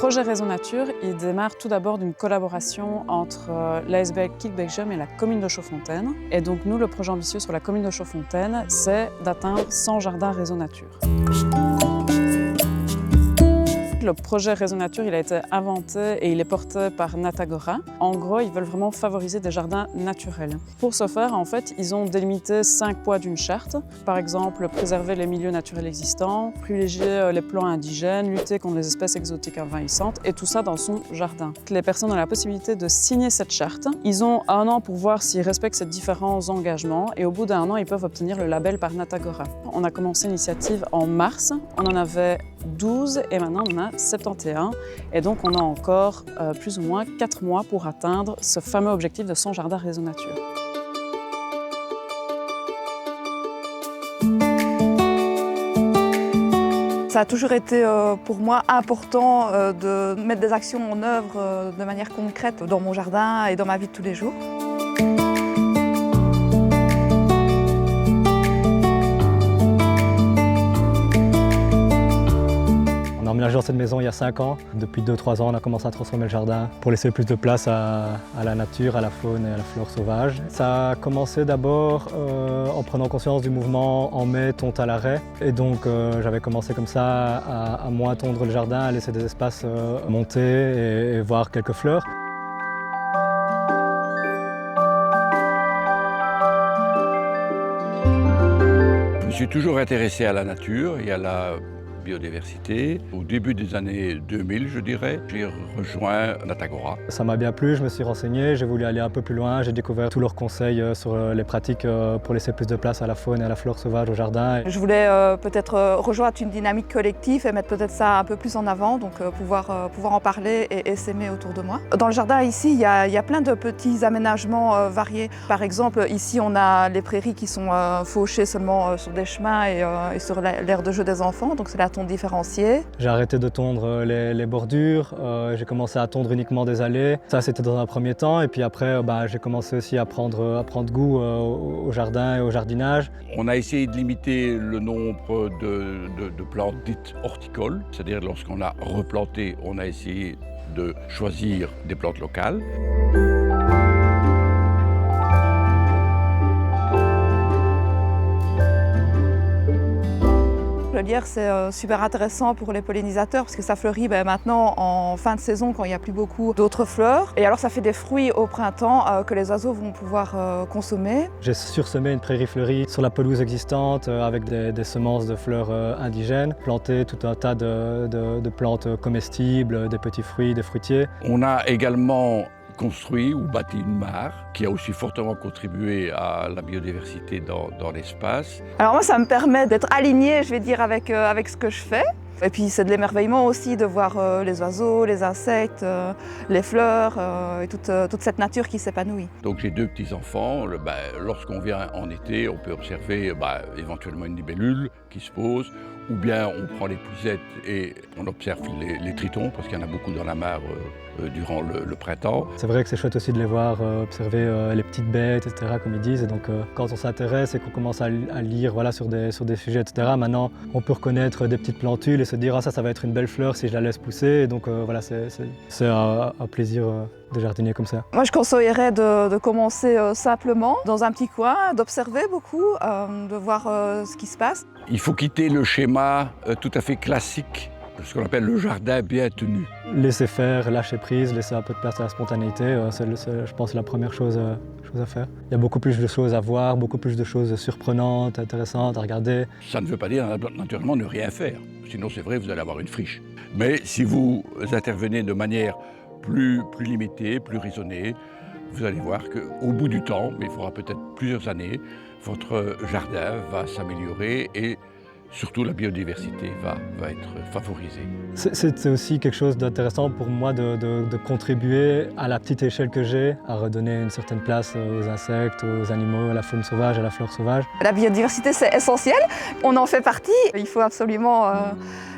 projet Réseau Nature, il démarre tout d'abord d'une collaboration entre l'ASBL Kiek Belgium et la commune de Chaudfontaine. Et donc nous, le projet ambitieux sur la commune de Chaudfontaine, c'est d'atteindre 100 jardins Réseau Nature. Le projet Réseau Nature, il a été inventé et il est porté par Natagora. En gros, ils veulent vraiment favoriser des jardins naturels. Pour ce faire, en fait, ils ont délimité 5 poids d'une charte. Par exemple, préserver les milieux naturels existants, privilégier les plants indigènes, lutter contre les espèces exotiques envahissantes, et tout ça dans son jardin. Les personnes ont la possibilité de signer cette charte. Ils ont 1 an pour voir s'ils respectent ces différents engagements, et au bout d'1 an, ils peuvent obtenir le label par Natagora. On a commencé l'initiative en mars. On en avait 12 et maintenant on en a 71 et donc on a encore plus ou moins 4 mois pour atteindre ce fameux objectif de 100 jardins Réseau Nature. Ça a toujours été pour moi important de mettre des actions en œuvre de manière concrète dans mon jardin et dans ma vie de tous les jours. On a emménagé dans cette maison il y a 5 ans. Depuis 2-3 ans, on a commencé à transformer le jardin pour laisser plus de place à la nature, à la faune et à la flore sauvage. Ça a commencé d'abord en prenant conscience du mouvement En mai, tonte à l'arrêt. Et donc j'avais commencé comme ça à moins tondre le jardin, à laisser des espaces monter et voir quelques fleurs. Je me suis toujours intéressé à la nature et à la biodiversité. Au début des années 2000, je dirais, j'ai rejoint Natagora. Ça m'a bien plu, je me suis renseigné, j'ai voulu aller un peu plus loin, j'ai découvert tous leurs conseils sur les pratiques pour laisser plus de place à la faune et à la flore sauvage au jardin. Je voulais peut-être rejoindre une dynamique collective et mettre peut-être ça un peu plus en avant, donc pouvoir en parler et s'aimer autour de moi. Dans le jardin ici, il y a plein de petits aménagements variés. Par exemple, ici on a les prairies qui sont fauchées seulement sur des chemins et sur l'aire de jeu des enfants, donc c'est la tonte différenciée. J'ai arrêté de tondre les bordures, j'ai commencé à tondre uniquement des allées. Ça c'était dans un premier temps et puis après j'ai commencé aussi à prendre goût au jardin et au jardinage. On a essayé de limiter le nombre de plantes dites horticoles, c'est-à-dire lorsqu'on a replanté, on a essayé de choisir des plantes locales. Le lierre, c'est super intéressant pour les pollinisateurs parce que ça fleurit maintenant en fin de saison quand il n'y a plus beaucoup d'autres fleurs. Et alors ça fait des fruits au printemps que les oiseaux vont pouvoir consommer. J'ai sursemé une prairie fleurie sur la pelouse existante avec des semences de fleurs indigènes, planté tout un tas de plantes comestibles, des petits fruits, des fruitiers. On a également construit ou bâti une mare qui a aussi fortement contribué à la biodiversité dans l'espace. Alors moi, ça me permet d'être alignée, je vais dire, avec ce que je fais. Et puis c'est de l'émerveillement aussi de voir les oiseaux, les insectes, les fleurs et toute cette nature qui s'épanouit. Donc j'ai 2 petits-enfants. Lorsqu'on vient en été, on peut observer éventuellement une libellule qui se pose, ou bien on prend les pouzettes et on observe les tritons, parce qu'il y en a beaucoup dans la mare durant le printemps. C'est vrai que c'est chouette aussi de les voir observer les petites bêtes, etc., comme ils disent. Et donc quand on s'intéresse et qu'on commence à lire sur des sujets, etc., maintenant on peut reconnaître des petites plantules et se dire ça va être une belle fleur si je la laisse pousser. Et donc c'est un plaisir de jardiner comme ça. Moi je conseillerais de commencer simplement dans un petit coin, d'observer beaucoup, de voir ce qui se passe. Il faut quitter le schéma tout à fait classique, ce qu'on appelle le jardin bien tenu. Laisser faire, lâcher prise, laisser un peu de place à la spontanéité, je pense, c'est la première chose à faire. Il y a beaucoup plus de choses à voir, beaucoup plus de choses surprenantes, intéressantes à regarder. Ça ne veut pas dire naturellement ne rien faire, sinon c'est vrai, vous allez avoir une friche. Mais si vous intervenez de manière plus limitée, plus raisonnée, vous allez voir qu'au bout du temps, mais il faudra peut-être plusieurs années, votre jardin va s'améliorer et surtout la biodiversité va être favorisée. C'est aussi quelque chose d'intéressant pour moi de contribuer à la petite échelle que j'ai, à redonner une certaine place aux insectes, aux animaux, à la faune sauvage, à la flore sauvage. La biodiversité, c'est essentiel, on en fait partie, il faut absolument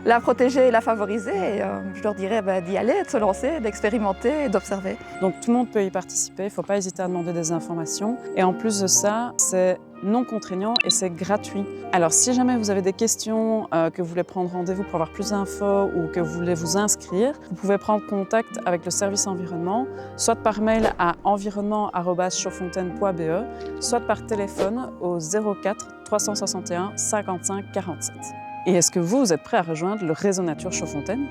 la protéger et la favoriser. Et, je leur dirais d'y aller, de se lancer, d'expérimenter et d'observer. Donc tout le monde peut y participer, il ne faut pas hésiter à demander des informations. Et en plus de ça, c'est non contraignant et c'est gratuit. Alors si jamais vous avez des questions, que vous voulez prendre rendez-vous pour avoir plus d'infos ou que vous voulez vous inscrire, vous pouvez prendre contact avec le service environnement, soit par mail à environnement@chaufontaine.be, soit par téléphone au 04 361 55 47. Et est-ce que vous êtes prêt à rejoindre le réseau Nature Chaufontaine ?